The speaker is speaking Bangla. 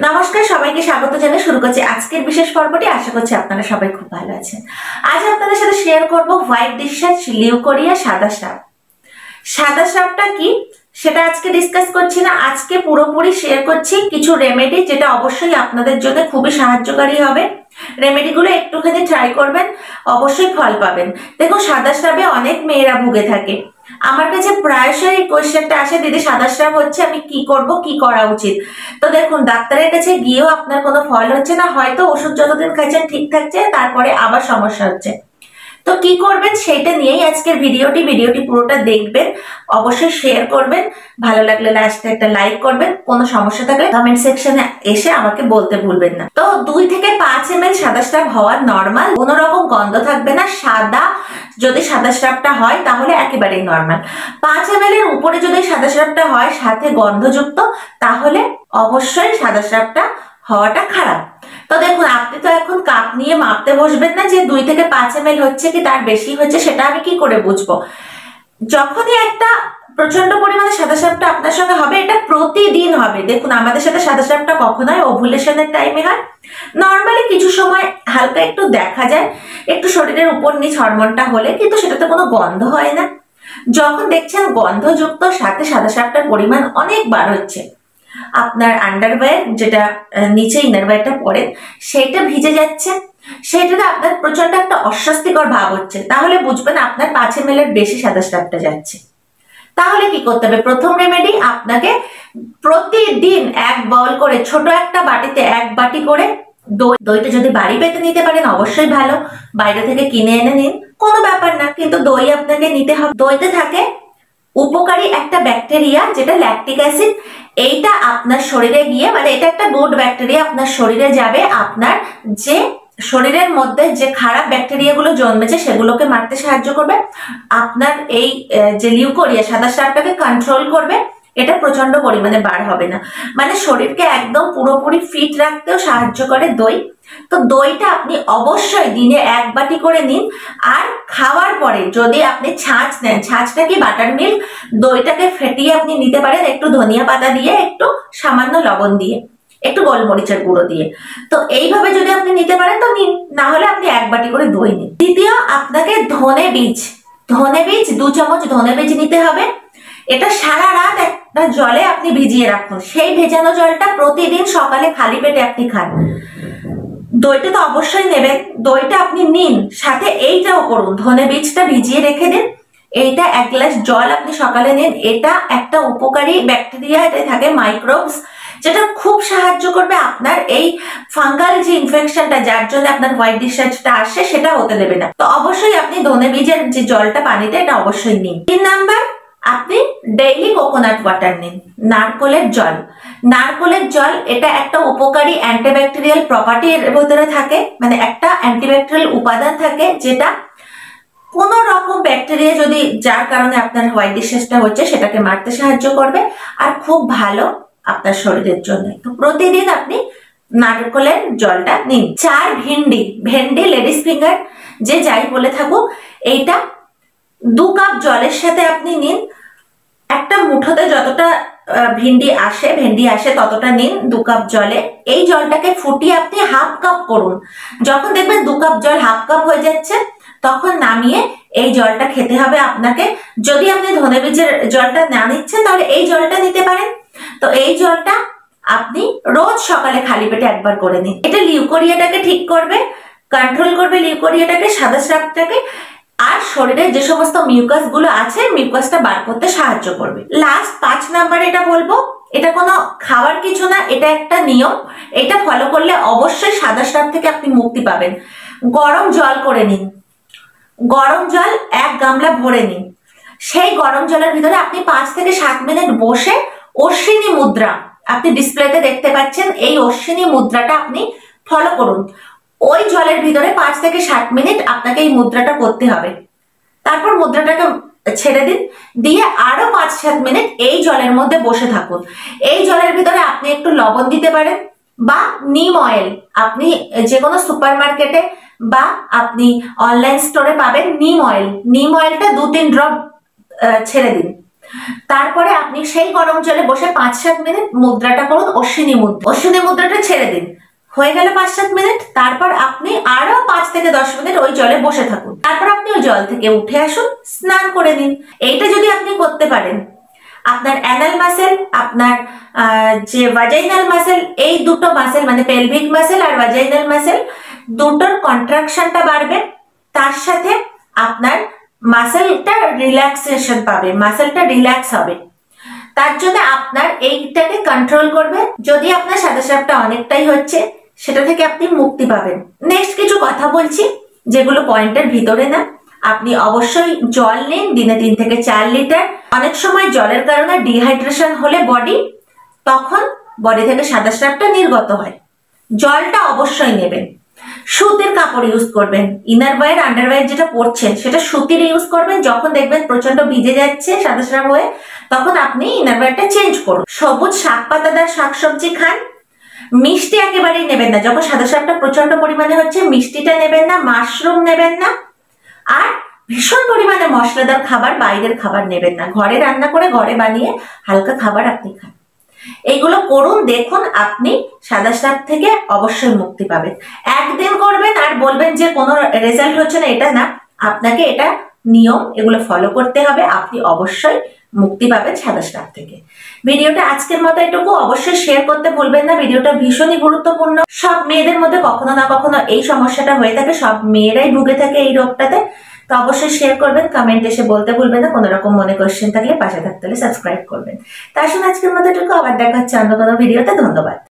নমস্কার, সবাইকে স্বাগত জানিয়ে শুরু করছি আজকের বিশেষ পর্বটি। আশা করছি আপনারা সবাই খুব ভালো আছেন। আজ আপনাদের সাথে শেয়ার করব হোয়াইট ডিসচার্জ, লিউকোরিয়া, সাদা স্রাব। সাদা স্রাবটা কি সেটা আজকে ডিসকাস করছি না, আজকে পুরোপুরি শেয়ার করছি কিছু রেমেডি যেটা অবশ্যই আপনাদের জন্য খুবই সাহায্যকারী হবে। রেমেডিগুলো একটুখানি ট্রাই করবেন, অবশ্যই ফল পাবেন। দেখুন, সাদা স্রাবে অনেক মেয়েরা ভুগে থাকে। আমার কাছে প্রায়শই এই কোয়েশ্চেনটা আসে, দিদি সাদা স্রাব হচ্ছে, আমি কি করব, কি করা উচিত? তো দেখুন, ডাক্তারের কাছে গিয়েও আপনার কোনো ফল হচ্ছে না, হয়তো ওষুধ যতদিন খাচ্ছেন ঠিক থাকছে, তারপরে আবার সমস্যা হচ্ছে। তো কি করবেন সেটা নিয়েই আজকের ভিডিওটি পুরোটা দেখবেন, অবশ্যই শেয়ার করবেন, ভালো লাগলে লাস্টে একটা লাইক করবেন, কোনো সমস্যা থাকলে কমেন্ট সেকশনে এসে আমাকে বলতে ভুলবেন না। তো 2 থেকে 5 ml সাদা স্রাব হওয়ার নর্মাল, কোনো রকম গন্ধ থাকবে না। যদি সাদা স্রাবটা হয় তাহলে একেবারেই নর্মাল। 5 ml এর উপরে যদি সাদা স্রাবটা হয় সাথে গন্ধযুক্ত, তাহলে অবশ্যই সাদা স্রাবটা হওয়াটা খারাপ। তো দেখুন, আপনি তো এখন কাপ নিয়ে মাপতে বসবেন না যে 2 থেকে 5 ml হচ্ছে কি তার বেশি হচ্ছে, সেটা আমি কি করে বুঝবো? যখনই একটা প্রচন্ড পরিমাণে সাদা স্রাবটা আপনার সঙ্গে হবে, এটা প্রতিদিন হবে। দেখুন, আমাদের সাথে সাদা স্রাবটা কখন হয়? ওভুলেশনের টাইমে হয়। নর্মালি কিছু সময় হালকা একটু দেখা যায়, একটু শরীরের উপর নিচ হরমোনটা হলে, কিন্তু সেটাতে কোনো গন্ধ হয় না। যখন দেখছেন গন্ধযুক্ত সাথে সাদা স্রাবটার পরিমাণ অনেক বার হচ্ছে, আপনার আন্ডারওয়্যার যেটা নিচে ইনারওয়্যারটা পরে সেটা ভিজে যাচ্ছে, সেটাতে আপনার প্রচন্ড একটা অস্বস্তিকর ভাব হচ্ছে, তাহলে বুঝবেন আপনার 5 ml এর বেশি সাদা স্রাবটা যাচ্ছে। তাহলে কি করতে হবে? প্রথম রেমেডি, আপনাকে প্রতিদিন 1 বাউল করে, ছোট একটা বাটিতে 1 বাটি করে দইটা যদি বাড়ি পেতে নিতে পারেন অবশ্যই ভালো, বাইরে থেকে কিনে এনে নিন, কোনো ব্যাপার না, কিন্তু দই আপনাকে নিতে হবে। দইতে থাকে উপকারী একটা ব্যাকটেরিয়া যেটা ল্যাকটিক অ্যাসিড। এইটা আপনার শরীরে গিয়ে, মানে এটা একটা গুড ব্যাকটেরিয়া, আপনার শরীরে যাবে, আপনার যে শরীরের মধ্যে যে খারাপ ব্যাকটেরিয়াগুলো জন্মেছে সেগুলোকে মারতে সাহায্য করবে। আপনার এই যে লিউকোরিয়া, সাদা স্রাবটাকে কন্ট্রোল করবে। এটা প্রচন্ড পরিমাণে বার হবে না, মানে শরীরকে একদম পুরোপুরি ফিট রাখতেও সাহায্য করে দই। তো দইটা আপনি অবশ্যই দিনে 1 বাটি করে নিন। আর খাওয়ার পরে যদি আপনি ছাঁচ নেন, ছাঁচটা কি বাটার মিল্ক, দইটাকে ফেটিয়ে আপনি নিতে পারেন একটু ধনিয়া পাতা দিয়ে, একটু সামান্য লবণ দিয়ে, একটু গোলমরিচের গুঁড়ো দিয়ে। তো এইভাবে যদি আপনি নিতে পারেন তো নিন, না হলে আপনি 1 বাটি করে দই নিন। দ্বিতীয়, আপনাকে ধনে বীজ 2 চামচ ধনে বীজ নিতে হবে। এটা সারা রাত একটা জলে আপনি ভিজিয়ে রাখুন, সেই ভেজানো জলটা প্রতিদিন সকালে খালি পেটে আপনি খান। দইটা তো অবশ্যই নেবেন, দইটা আপনি নিন, সাথে এইটাও করুন, ধনে বীজটা ভিজিয়ে রেখে দিন। এইটা 1 গ্লাস জল আপনি সকালে নিন। এটা একটা উপকারী ব্যাকটেরিয়া, এটা থাকে মাইক্রোবস, যেটা খুব সাহায্য করবে আপনার এই ফাঙ্গাল যে ইনফেকশনটা, যার জন্য আপনার হোয়াইট ডিসচার্জটা আসে, সেটা হতে দেবে না। তো অবশ্যই আপনি ধনে বীজের যে জলটা পানিতে, এটা অবশ্যই নিন। 3 নাম্বার, আপনি ডেইলি কোকোনাট ওয়াটার নিন, নারকোলের জল। নারকোলের জল এটা একটা উপকারী অ্যান্টিব্যাকটেরিয়াল প্রপার্টির ভিতরে থাকে, মানে একটা অ্যান্টিব্যাকটেরিয়াল উপাদান থাকে যেটা কোন রকম ব্যাকটেরিয়া যদি, যার কারণে আপনার হোয়াইট ডিসচার্জটা হচ্ছে, সেটাকে মারতে সাহায্য করবে, আর খুব ভালো আপনার শরীরের জন্য। তো প্রতিদিন আপনি নারকোলের জলটা নিন। 4 ভেন্ডি লেডিস ফিঙ্গার, যে যাই বলে থাকুক, এইটা 2 কাপ জলের সাথে আপনি নিন। একটা মুঠোতে যতটা ভেন্ডি আসে ততটা নিন 2 কাপ জলে। এই জলটাকে ফুটিয়ে আপনি 1/2 কাপ করুন। যখন দেখবেন 2 কাপ জল 1/2 কাপ হয়ে যাচ্ছে, তখন নামিয়ে এই জলটা খেতে হবে আপনাকে। যদি আপনি ধনে বীজের জলটা না নিচ্ছেন, তাহলে এই জলটা নিতে পারেন। তো এই জলটা আপনি রোজ সকালে খালি পেটে 1 বার করে নিন। এটা লিউকোরিয়াটাকে ঠিক করবে, কন্ট্রোল করবে লিউকোরিয়াটাকে, সাদা স্রাবটাকে, আর শরীরে যে সমস্ত মিউকাস গুলো আছে, মিউকাসটা বার করতে সাহায্য করবে। লাস্ট 5 নাম্বারে এটা বলবো, এটা কোনো খাওয়ার কিছু না, এটা একটা নিয়ম। এটা ফলো করলে অবশ্যই সাদা স্রাব থেকে আপনি মুক্তি পাবেন। গরম জল করে নিন, গরম জল 1 গামলা ভরে নিন। সেই গরম জলের ভিতরে আপনি 5 থেকে 7 মিনিট বসে অশ্বিনী মুদ্রা, আপনি ডিসপ্লেতে দেখতে পাচ্ছেন, এই অশ্বিনী মুদ্রাটা আপনি ফলো করুন। ওই জলের ভিতরে 5 থেকে 7 মিনিট আপনাকে এই মুদ্রাটা করতে হবে। তারপর মুদ্রাটাকে ছেড়ে দিন, দিয়ে আরো 5-7 মিনিট এই জলের মধ্যে বসে থাকুন। এই জলের ভিতরে আপনি একটু লবণ দিতে পারেন, বা নিম অয়েল, আপনি যে কোনো সুপার মার্কেটে বা আপনি অনলাইন স্টোরে পাবেন নিম অয়েল। নিম অয়েলটা 2-3 ড্রপ ছেড়ে দিন। তারপরে আপনি সেই গরম জলে বসে 5-7 মিনিট মুদ্রাটা করুন, অশ্বিনী মুদ্রা। অশ্বিনী মুদ্রাটা ছেড়ে দিন, হয়ে গেল 5-7 মিনিট। তারপর আপনি আরো 5 থেকে 10 মিনিট ওই জলে বসে থাকুন। তারপর আপনি ওই জল থেকে উঠে আসুন, স্নান করে নিন। এইটা যদি আপনি করতে পারেন, আপনার অ্যানাল মাসেল, আপনার যে ভাজাইনাল মাসেল, এই দুটো মাসেল মানে পেলভিক মাসেল আর ভাজাইনাল মাসেল দুটোর কন্ট্রাকশনটা বাড়বে। তার সাথে আপনার মাসেলটা রিল্যাক্সেশন পাবে, মাসেলটা রিল্যাক্স হবে। তার জন্য আপনার এইটাকে কন্ট্রোল করবে। যদি আপনার সাদা স্রাবটা অনেকটাই হচ্ছে, সেটা থেকে আপনি মুক্তি পাবেন। নেক্সট কিছু কথা বলছি যেগুলো পয়েন্টের ভিতরে না। আপনি অবশ্যই জল নিন, দিনে 3 থেকে 4 লিটার। অনেক সময় জলের কারণে ডিহাইড্রেশন হলে তখন বডি থেকে সাদা স্রাবটা নির্গত হয়। জলটা অবশ্যই নেবেন। সুতির কাপড় ইউজ করবেন। ইনার ওয়্যার আন্ডারওয়্যার যেটা পরছেন সেটা সুতির ইউজ করবেন। যখন দেখবেন প্রচন্ড ভিজে যাচ্ছে সাদা স্রাব হয়ে, তখন আপনি ইনার ওয়্যারটা চেঞ্জ করুন। সবুজ শাক পাতাদার শাকসবজি খান। মিষ্টি একেবারেই নেবেন না। যখন সাদা স্রাবটা প্রচন্ড পরিমাণে হচ্ছে, মিষ্টিটা নেবেন না, মাশরুম নেবেন না। আর ভীষণ পরিমাণে মশলাদার খাবার, বাইরের খাবার নেবেন না। ঘরে রান্না করে ঘরে বানিয়ে হালকা খাবার আপনি খান। এইগুলো করুন, দেখুন আপনি সাদা স্রাব থেকে অবশ্যই মুক্তি পাবেন। একদিন করবেন আর বলবেন যে কোনো রেজাল্ট হচ্ছে না, এটা না। আপনাকে এটা নিয়ম, এগুলো ফলো করতে হবে। আপনি অবশ্যই মুক্তি পাবেন সাদা স্রাব থেকে। ভিডিওটা আজকের মতো এটুকু। অবশ্যই শেয়ার করতে ভুলবেন না। ভিডিওটা ভীষণই গুরুত্বপূর্ণ। সব মেয়েদের মধ্যে কখনো না কখনো এই সমস্যাটা হয়ে থাকে, সব মেয়েরাই ভুগে থাকে এই রোগটাতে। তো অবশ্যই শেয়ার করবেন, কমেন্ট এসে বলতে ভুলবেন না। কোনো রকম মনে কোশ্চেন থাকলে পাশে থাকতে হলে সাবস্ক্রাইব করবেন। তা আসুন আজকের মতো এটুকু। আবার দেখা হচ্ছে অন্য কোনো ভিডিওতে। ধন্যবাদ।